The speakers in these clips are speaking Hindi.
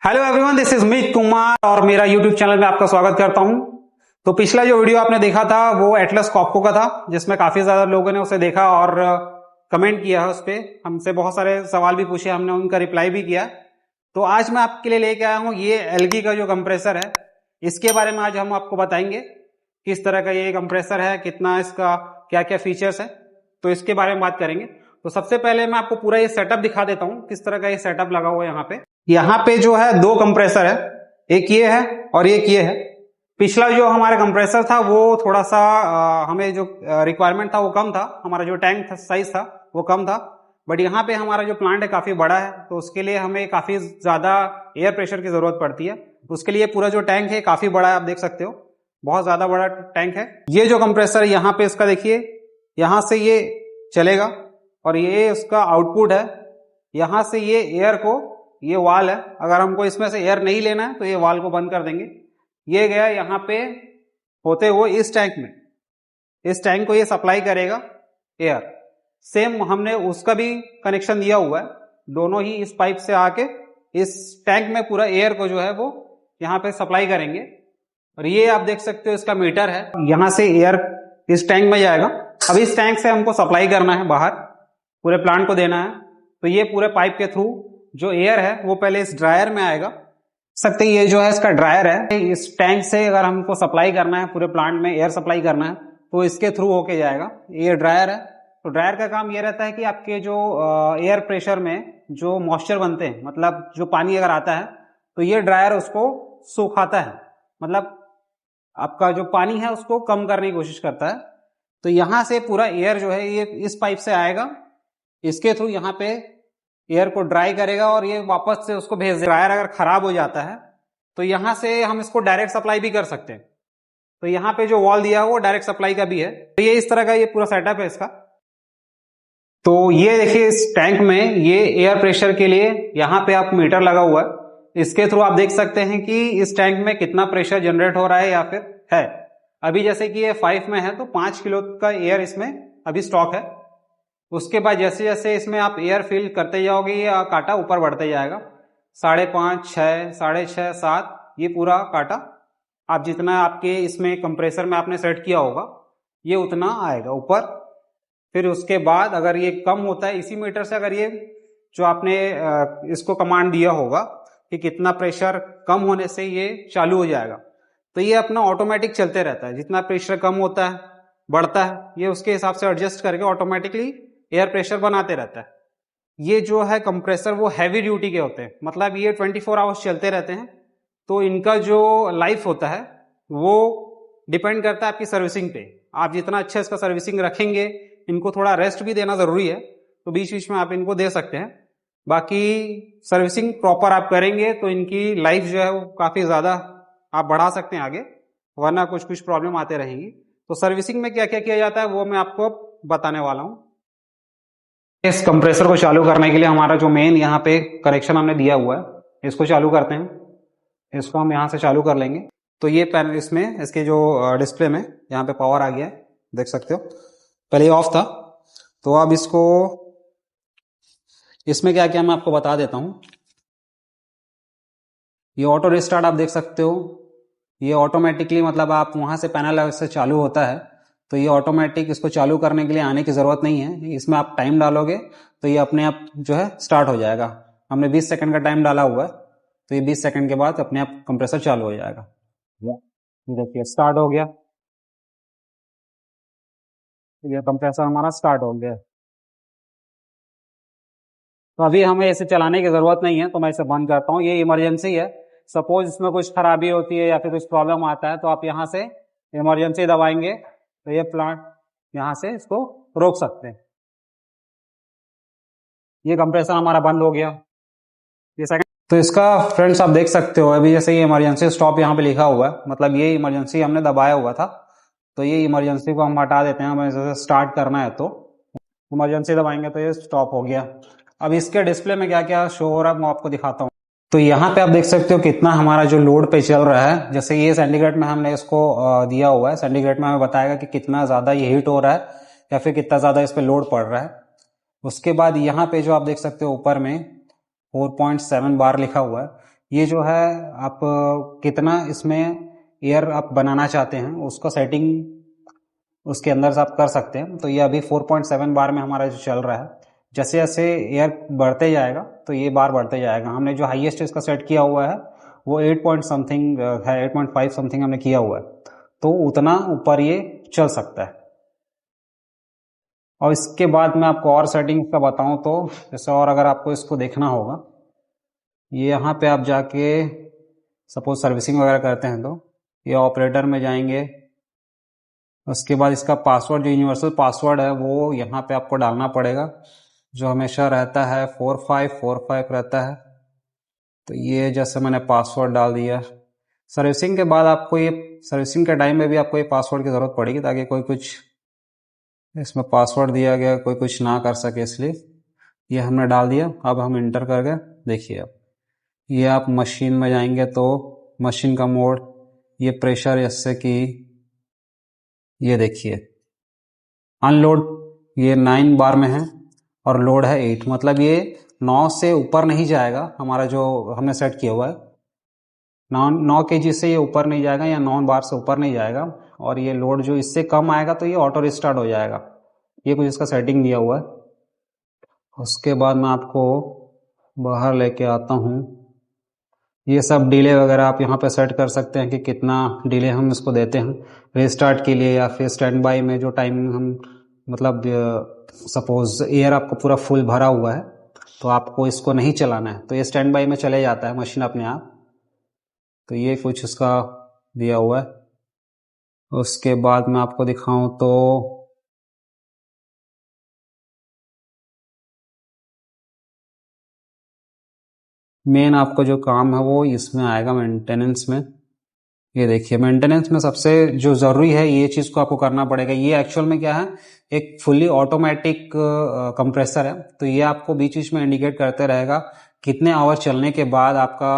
हेलो एवरीवन, दिस इज मीत कुमार और मेरा यूट्यूब चैनल में आपका स्वागत करता हूं। तो पिछला जो वीडियो आपने देखा था वो एटलस कॉपको का था, जिसमें काफी ज्यादा लोगों ने उसे देखा और कमेंट किया है। उस पर हमसे बहुत सारे सवाल भी पूछे, हमने उनका रिप्लाई भी किया। तो आज मैं आपके लिए लेके आया हूं ये एलगी का जो कंप्रेसर है, इसके बारे में आज हम आपको बताएंगे किस तरह का ये कंप्रेसर है, कितना इसका क्या क्या फीचर्स है, तो इसके बारे में बात करेंगे। तो सबसे पहले मैं आपको पूरा ये सेटअप दिखा देता हूं, किस तरह का ये सेटअप लगा हुआ है। यहाँ पे जो है दो कंप्रेसर है, एक ये है और एक ये है। पिछला जो हमारा कंप्रेसर था वो थोड़ा सा हमें जो रिक्वायरमेंट था वो कम था, हमारा जो टैंक साइज था वो कम था। बट यहाँ पे हमारा जो प्लांट है काफी बड़ा है, तो उसके लिए हमें काफी ज्यादा एयर प्रेशर की जरूरत पड़ती है। उसके लिए पूरा जो टैंक है काफी बड़ा है, आप देख सकते हो, बहुत ज्यादा बड़ा टैंक है। ये जो कंप्रेसर यहाँ पे इसका देखिए, यहाँ से ये चलेगा और ये उसका आउटपुट है। यहाँ से ये एयर को, ये वाल है, अगर हमको इसमें से एयर नहीं लेना है तो ये वाल को बंद कर देंगे। ये गया यहाँ पे होते हुए इस टैंक में, इस टैंक को ये सप्लाई करेगा एयर। सेम हमने उसका भी कनेक्शन दिया हुआ है, दोनों ही इस पाइप से आके इस टैंक में पूरा एयर को जो है वो यहाँ पे सप्लाई करेंगे। और ये आप देख सकते हो इसका मीटर है, यहाँ से एयर इस टैंक में जाएगा। अब इस टैंक से हमको सप्लाई करना है बाहर, पूरे प्लांट को देना है। तो ये पूरे पाइप के थ्रू जो एयर है वो पहले इस ड्रायर में आएगा। सकते ये जो है इसका ड्रायर है, इस टैंक से अगर हमको सप्लाई करना है, पूरे प्लांट में एयर सप्लाई करना है तो इसके थ्रू होके जाएगा। ये ड्रायर है। तो ड्रायर का काम ये रहता है कि आपके जो एयर प्रेशर में जो मॉइस्चर बनते हैं, मतलब जो पानी अगर आता है तो ये ड्रायर उसको सुखाता है, मतलब आपका जो पानी है उसको कम करने की कोशिश करता है। तो यहां से पूरा एयर जो है ये इस पाइप से आएगा, इसके थ्रू यहाँ पे एयर को ड्राई करेगा और ये वापस से उसको भेज देगा। ड्रायर अगर खराब हो जाता है तो यहां से हम इसको डायरेक्ट सप्लाई भी कर सकते हैं। तो यहाँ पे जो वॉल दिया है वो डायरेक्ट सप्लाई का भी है। तो ये इस तरह का ये पूरा सेटअप है इसका। तो ये देखिए इस टैंक में ये एयर प्रेशर के लिए यहाँ पे आप मीटर लगा हुआ है, इसके थ्रू आप देख सकते हैं कि इस टैंक में कितना प्रेशर जनरेट हो रहा है या फिर है। अभी जैसे कि ये 5 में है तो 5 किलो का एयर इसमें अभी स्टॉक है। उसके बाद जैसे जैसे इसमें आप एयर फिल करते जाओगे ये कांटा ऊपर बढ़ते जाएगा, 5.5, 6, 6.5, 7, ये पूरा कांटा आप जितना आपके इसमें कंप्रेसर में आपने सेट किया होगा ये उतना आएगा ऊपर। फिर उसके बाद अगर ये कम होता है इसी मीटर से, अगर ये जो आपने इसको कमांड दिया होगा कि कितना प्रेशर कम होने से ये चालू हो जाएगा, तो ये अपना ऑटोमेटिक चलते रहता है। जितना प्रेशर कम होता है बढ़ता है, ये उसके हिसाब से एडजस्ट करके ऑटोमेटिकली एयर प्रेशर बनाते रहता है। ये जो है कंप्रेसर वो हैवी ड्यूटी के होते हैं, मतलब ये 24 आवर्स चलते रहते हैं। तो इनका जो लाइफ होता है वो डिपेंड करता है आपकी सर्विसिंग पे। आप जितना अच्छा इसका सर्विसिंग रखेंगे, इनको थोड़ा रेस्ट भी देना जरूरी है, तो बीच बीच में आप इनको दे सकते हैं। बाकी सर्विसिंग प्रॉपर आप करेंगे तो इनकी लाइफ जो है वो काफी ज्यादा आप बढ़ा सकते हैं आगे, वरना कुछ कुछ प्रॉब्लम आते रहेंगी। तो सर्विसिंग में क्या क्या किया जाता है वो मैं आपको बताने वाला हूं। इस कंप्रेसर को चालू करने के लिए हमारा जो मेन यहाँ पे कनेक्शन हमने दिया हुआ है, इसको चालू करते हैं। इसको हम यहाँ से चालू कर लेंगे तो ये पैनल, इसमें इसके जो डिस्प्ले में यहाँ पे पावर आ गया है, देख सकते हो। पहले ये ऑफ था, तो अब इसको, इसमें क्या क्या मैं आपको बता देता हूँ। ये ऑटो रिस्टार्ट आप देख सकते हो, ये ऑटोमेटिकली, मतलब आप वहां से पैनल से चालू होता है तो ये ऑटोमेटिक, इसको चालू करने के लिए आने की जरूरत नहीं है। इसमें आप टाइम डालोगे तो ये अपने आप जो है स्टार्ट हो जाएगा। हमने 20 सेकंड का टाइम डाला हुआ है, तो ये 20 सेकंड के बाद अपने आप कंप्रेसर चालू हो जाएगा। देखिए स्टार्ट हो गया, ये कंप्रेसर हमारा स्टार्ट हो गया। तो अभी हमें इसे चलाने की जरूरत नहीं है, तो मैं इसे बंद करता हूँ। ये इमरजेंसी है, सपोज इसमें कुछ खराबी होती है या फिर कुछ प्रॉब्लम आता है तो आप यहाँ से इमरजेंसी दबाएंगे तो ये प्लांट यहाँ से इसको रोक सकते हैं। ये कंप्रेसर हमारा बंद हो गया। ये सेकंड, तो इसका फ्रेंड्स आप देख सकते हो, अभी जैसे ये इमरजेंसी स्टॉप यहाँ पे लिखा हुआ है, मतलब ये इमरजेंसी हमने दबाया हुआ था, तो ये इमरजेंसी को हम हटा देते हैं। हमें जैसे स्टार्ट करना है तो इमरजेंसी दबाएंगे तो ये स्टॉप हो गया। अब इसके डिस्प्ले में क्या क्या शो हो रहा है मैं आपको दिखाता हूँ। तो यहाँ पे आप देख सकते हो कितना हमारा जो लोड पे चल रहा है। जैसे ये सेंटीग्रेड में हमने इसको दिया हुआ है, सेंटीग्रेड में हमें बताएगा कि कितना ज्यादा ये हीट हो रहा है या फिर कितना ज्यादा इस पे लोड पड़ रहा है। उसके बाद यहाँ पे जो आप देख सकते हो ऊपर में 4.7 बार लिखा हुआ है, ये जो है आप कितना इसमें एयर आप बनाना चाहते हैं उसका सेटिंग उसके अंदर से आप कर सकते हैं। तो ये अभी 4.7 बार में हमारा जो चल रहा है, जैसे जैसे एयर बढ़ते जाएगा तो ये बार बढ़ते जाएगा। हमने जो हाईएस्ट इसका सेट किया हुआ है वो 8 पॉइंट समथिंग है, 8.5 समथिंग हमने किया हुआ है, तो उतना ऊपर ये चल सकता है। और इसके बाद मैं आपको और सेटिंग का बताऊं तो जैसे और अगर आपको इसको देखना होगा, ये यहाँ पे आप जाके सपोज सर्विसिंग वगैरह करते हैं तो ये ऑपरेटर में जाएंगे। उसके बाद इसका पासवर्ड जो यूनिवर्सल पासवर्ड है वो यहाँ पे आपको डालना पड़ेगा, जो हमेशा रहता है 4545 रहता है। तो ये जैसे मैंने पासवर्ड डाल दिया। सर्विसिंग के बाद आपको ये सर्विसिंग के टाइम में भी आपको ये पासवर्ड की ज़रूरत पड़ेगी, ताकि कोई कुछ इसमें पासवर्ड दिया गया कोई कुछ ना कर सके, इसलिए ये हमने डाल दिया। अब हम इंटर करके देखिए, अब ये आप मशीन में जाएंगे तो मशीन का मोड, ये प्रेशर, जैसे कि ये देखिए अनलोड ये 9 बार में है और लोड है 8, मतलब ये 9 से ऊपर नहीं जाएगा। हमारा जो हमने सेट किया हुआ है 9 kg से ये ऊपर नहीं जाएगा या 9 बार से ऊपर नहीं जाएगा। और ये लोड जो इससे कम आएगा तो ये ऑटो रिस्टार्ट हो जाएगा। ये कुछ इसका सेटिंग दिया हुआ है। उसके बाद मैं आपको बाहर लेके आता हूँ। ये सब डिले वगैरह आप यहाँ पे सेट कर सकते हैं कि कितना डिले हम इसको देते हैं रिस्टार्ट के लिए, या फिर स्टैंड बाई में जो टाइम हम, मतलब सपोज एयर आपको पूरा फुल भरा हुआ है तो आपको इसको नहीं चलाना है तो ये स्टैंड बाई में चले जाता है मशीन अपने आप। तो ये कुछ इसका दिया हुआ है। उसके बाद मैं आपको दिखाऊं तो मेन आपको जो काम है वो इसमें आएगा मेंटेनेंस में। ये देखिए मेंटेनेंस में सबसे जो ज़रूरी है ये चीज़ को आपको करना पड़ेगा। ये एक्चुअल में क्या है, एक फुली ऑटोमेटिक कंप्रेसर है। तो ये आपको बीच बीच में इंडिकेट करते रहेगा कितने आवर चलने के बाद आपका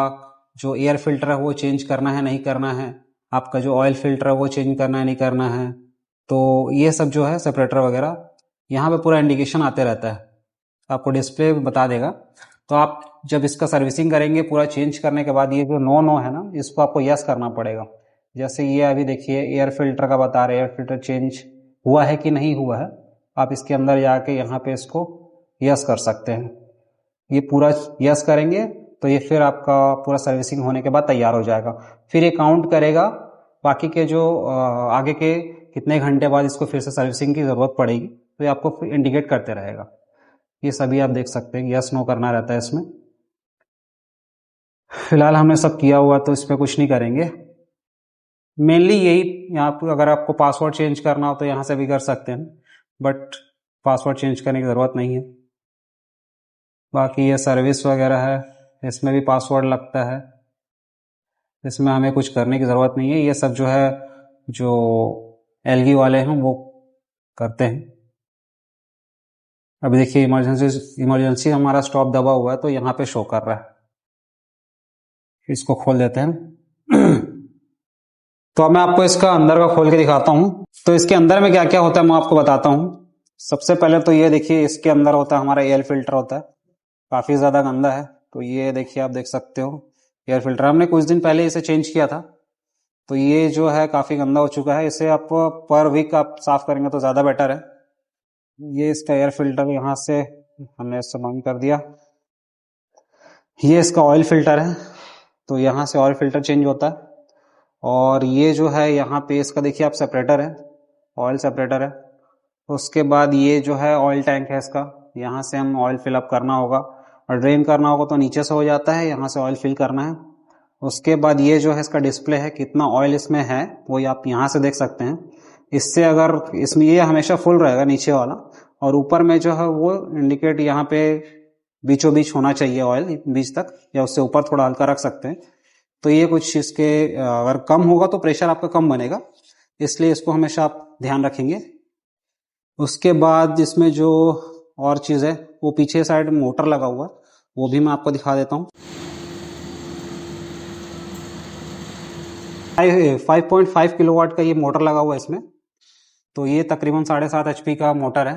जो एयर फिल्टर है वो चेंज करना है नहीं करना है, आपका जो ऑयल फिल्टर है वो चेंज करना है नहीं करना है। तो ये सब जो है सेपरेटर वगैरह यहाँ पे पूरा इंडिकेशन आते रहता है, आपको डिस्प्ले बता देगा। तो आप जब इसका सर्विसिंग करेंगे पूरा चेंज करने के बाद ये जो नो है ना, इसको आपको यस करना पड़ेगा। जैसे ये अभी देखिए एयर फिल्टर का बता रहे हैं, एयर फिल्टर चेंज हुआ है कि नहीं हुआ है। आप इसके अंदर जाके यहाँ पे इसको यस कर सकते हैं। ये पूरा यस करेंगे तो ये फिर आपका पूरा सर्विसिंग होने के बाद तैयार हो जाएगा। फिर ये काउंट करेगा बाकी के जो आगे के कितने घंटे बाद इसको फिर से सर्विसिंग की ज़रूरत पड़ेगी, तो ये आपको इंडिकेट करते रहेगा। ये सभी आप देख सकते हैं, यस नो करना रहता है इसमें। फिलहाल हमने सब किया हुआ तो इस पर कुछ नहीं करेंगे। मेनली यही, यहाँ पर अगर आपको पासवर्ड चेंज करना हो तो यहाँ से भी कर सकते हैं, बट पासवर्ड चेंज करने की ज़रूरत नहीं है। बाकी ये सर्विस वगैरह है, इसमें भी पासवर्ड लगता है, इसमें हमें कुछ करने की ज़रूरत नहीं है। ये सब जो है जो एलगी वाले हैं वो करते हैं। अभी देखिए इमरजेंसी हमारा स्टॉप दबा हुआ है तो यहाँ पे शो कर रहा है। इसको खोल देते हैं। तो अब मैं आपको इसका अंदर का खोल के दिखाता हूँ। तो इसके अंदर में क्या क्या होता है मैं आपको बताता हूँ। सबसे पहले तो ये देखिए इसके अंदर होता है हमारा एयर फिल्टर होता है, काफ़ी ज़्यादा गंदा है। तो ये देखिए आप देख सकते हो एयर फिल्टर, हमने कुछ दिन पहले इसे चेंज किया था। तो ये जो है काफ़ी गंदा हो चुका है, इसे आप पर वीक आप साफ़ करेंगे तो ज़्यादा बेटर है। ये इसका एयर फिल्टर यहाँ से हमने इसे बंद कर दिया। ये इसका ऑयल फिल्टर है, तो यहाँ से ऑयल फिल्टर चेंज होता है। और ये जो है यहाँ पे इसका देखिए आप सेपरेटर है, ऑयल सेपरेटर है। उसके बाद ये जो है ऑयल टैंक है इसका, यहाँ से हम ऑयल फिलअप करना होगा, और ड्रेन करना होगा तो नीचे से हो जाता है, यहाँ से ऑयल फिल करना है। उसके बाद ये जो है इसका डिस्प्ले है, कितना ऑयल इसमें है वो आप यहाँ से देख सकते हैं। इससे अगर इसमें ये हमेशा फुल रहेगा नीचे वाला, और ऊपर में जो है वो इंडिकेट यहाँ पे बीचों बीच होना चाहिए ऑयल बीच तक, या उससे ऊपर थोड़ा हल्का रख सकते हैं। तो ये कुछ इसके अगर कम होगा तो प्रेशर आपका कम बनेगा, इसलिए इसको हमेशा आप ध्यान रखेंगे। उसके बाद इसमें जो और चीज़ है वो पीछे साइड मोटर लगा हुआ है, वो भी मैं आपको दिखा देता हूँ। 5.5 किलोवाट का ये मोटर लगा हुआ है इसमें। तो ये तकरीबन 7.5 HP का मोटर है।